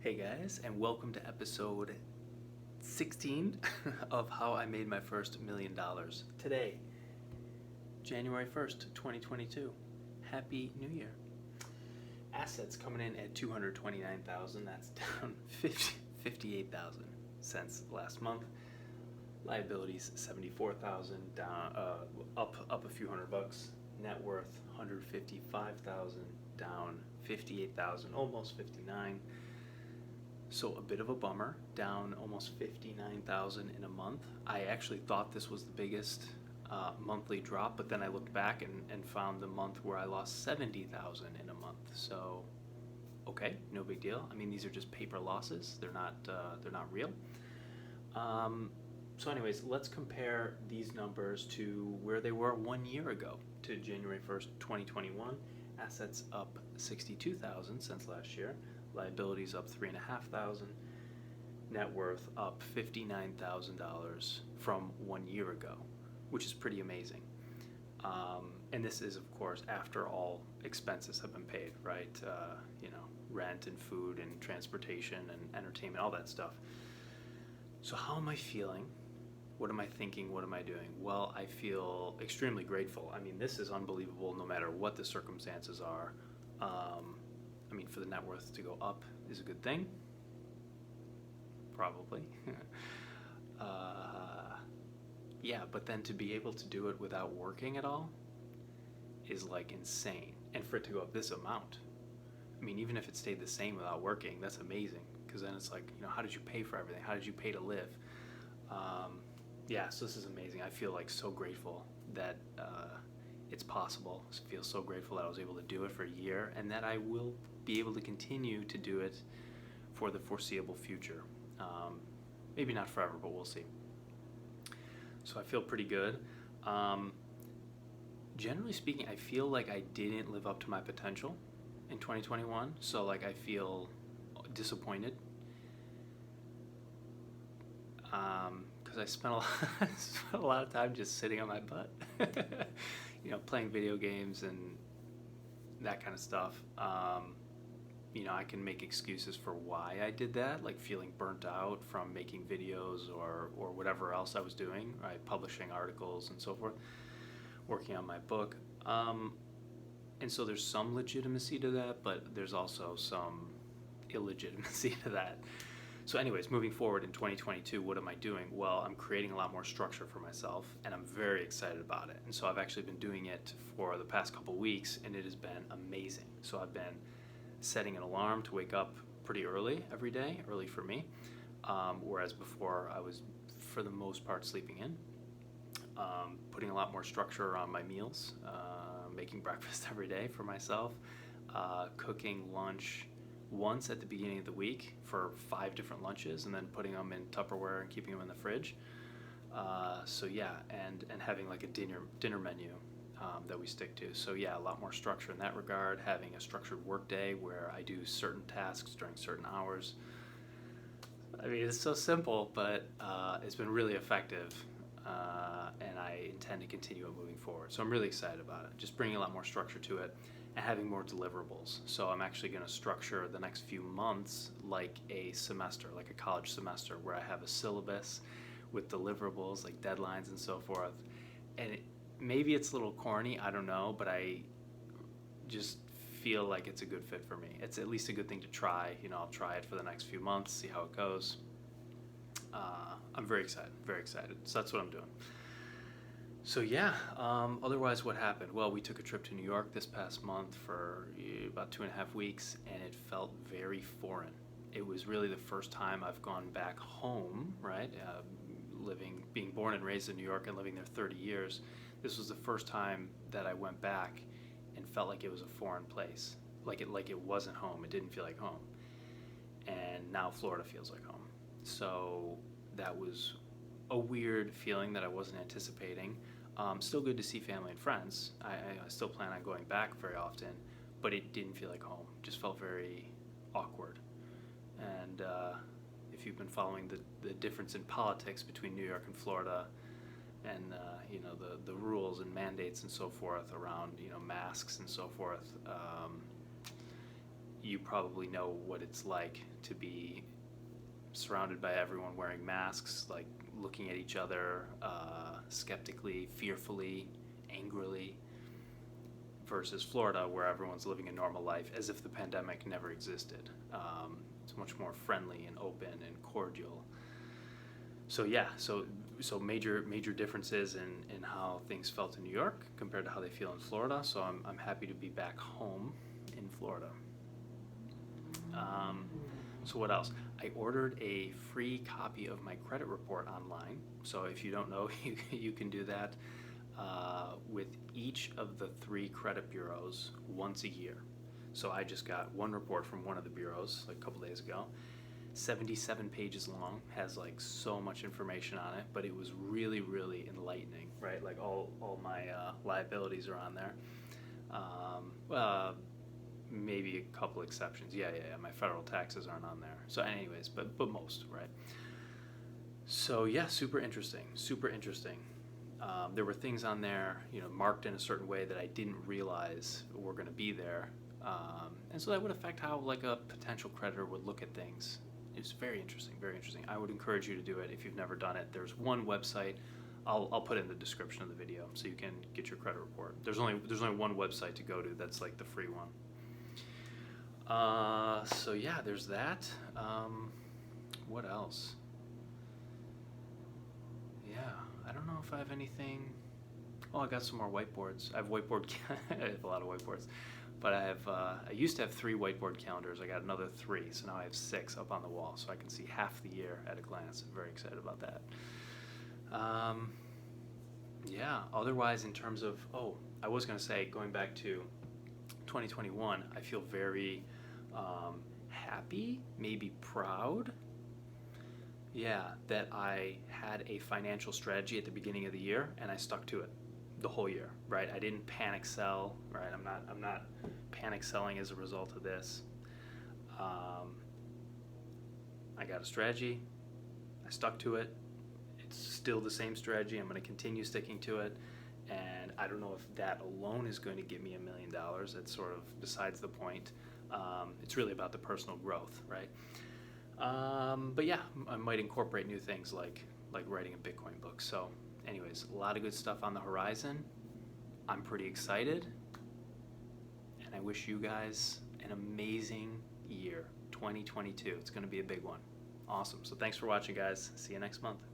Hey guys, and welcome to episode 16 of How I Made My First $1 Million. Today, January 1st, 2022. Happy New Year. Assets coming in at $229,000. That's down 58,000 since last month. Liabilities $74,000, down up a few $100. Net worth $155,000, down 58,000, almost 59. So a bit of a bummer, down almost 59,000 in a month. I actually thought this was the biggest monthly drop, but then I looked back and found the month where I lost 70,000 in a month. So, okay, no big deal. I mean, these are just paper losses. They're not real. So anyways, let's compare these numbers to where they were 1 year ago, to January 1st, 2021. Assets up 62,000 since last year. Liabilities up $3,500, net worth up $59,000 from 1 year ago, which is pretty amazing. And this is, of course, after all expenses have been paid, right? Rent and food and transportation and entertainment, all that stuff. So how am I feeling? What am I thinking? What am I doing? Well, I feel extremely grateful. I mean, this is unbelievable no matter what the circumstances are. For the net worth to go up is a good thing. Probably. But then to be able to do it without working at all is like insane. And for it to go up this amount, even if it stayed the same without working, that's amazing. Because then it's like, how did you pay for everything? How did you pay to live? So this is amazing. I feel like so grateful that it's possible. I feel so grateful that I was able to do it for a year and that I will be able to continue to do it for the foreseeable future. Maybe not forever, but we'll see. So I feel pretty good. Generally speaking, I feel like I didn't live up to my potential in 2021. So like I feel disappointed because I spent a lot of time just sitting on my butt, playing video games and that kind of stuff. I can make excuses for why I did that, like feeling burnt out from making videos or whatever else I was doing, right? Publishing articles and so forth, working on my book. And so there's some legitimacy to that, but there's also some illegitimacy to that. So anyways, moving forward in 2022, what am I doing? Well, I'm creating a lot more structure for myself, and I'm very excited about it. And so I've actually been doing it for the past couple weeks, and it has been amazing. So I've been setting an alarm to wake up pretty early every day, early for me, whereas before I was, for the most part, sleeping in. Putting a lot more structure around my meals, making breakfast every day for myself, cooking lunch once at the beginning of the week for 5 different lunches, and then putting them in Tupperware and keeping them in the fridge. And having like a dinner menu that we stick to. So yeah, a lot more structure in that regard, having a structured work day where I do certain tasks during certain hours. It's so simple, but it's been really effective, and I intend to continue it moving forward. So I'm really excited about it, just bringing a lot more structure to it and having more deliverables. So I'm actually going to structure the next few months like a semester, like a college semester, where I have a syllabus with deliverables, like deadlines and so forth. And maybe it's a little corny, I don't know, but I just feel like it's a good fit for me. It's at least a good thing to try. I'll try it for the next few months, see how it goes. I'm very excited, very excited. So that's what I'm doing. So otherwise what happened? Well, we took a trip to New York this past month for about 2.5 weeks, and it felt very foreign. It was really the first time I've gone back home, right? Being born and raised in New York and living there 30 years, this was the first time that I went back and felt like it was a foreign place, like it wasn't home. It didn't feel like home. And now Florida feels like home. So that was a weird feeling that I wasn't anticipating. Still good to see family and friends. I still plan on going back very often, but it didn't feel like home. It just felt very awkward. And if you've been following the difference in politics between New York and Florida, and the rules and mandates and so forth around masks and so forth, you probably know what it's like to be surrounded by everyone wearing masks, like looking at each other skeptically, fearfully, angrily, versus Florida, where everyone's living a normal life as if the pandemic never existed. It's much more friendly and open and cordial. So yeah, so major differences in how things felt in New York compared to how they feel in Florida. So I'm happy to be back home in Florida. So what else? I ordered a free copy of my credit report online. So if you don't know, you can do that with each of the 3 credit bureaus once a year. So I just got one report from one of the bureaus like a couple days ago. 77 pages long, has like so much information on it, but it was really, really enlightening, right? Like all my liabilities are on there. Maybe a couple exceptions. Yeah. My federal taxes aren't on there. So anyways, but most, right? So yeah, super interesting. There were things on there, marked in a certain way that I didn't realize were going to be there. And so that would affect how like a potential creditor would look at things. It's very interesting. I would encourage you to do it if you've never done it. There's one website. I'll put it in the description of the video so you can get your credit report. There's only one website to go to that's like the free one. So yeah, there's that. What else? Yeah, I don't know if I have anything. Oh, I got some more whiteboards. I have I have a lot of whiteboards. But I used to have 3 whiteboard calendars. I got another 3, so now I have 6 up on the wall, so I can see half the year at a glance. I'm very excited about that. Yeah, otherwise in terms of, I was going to say, going back to 2021, I feel very happy, maybe proud, that I had a financial strategy at the beginning of the year, and I stuck to it the whole year, right? I didn't panic sell, right? I'm not panic selling as a result of this. I got a strategy. I stuck to it. It's still the same strategy. I'm going to continue sticking to it. And I don't know if that alone is going to give me $1 million. That's sort of besides the point. It's really about the personal growth, right? But yeah, I might incorporate new things like writing a Bitcoin book. So anyways, a lot of good stuff on the horizon. I'm pretty excited. And I wish you guys an amazing year, 2022. It's going to be a big one. Awesome. So thanks for watching, guys. See you next month.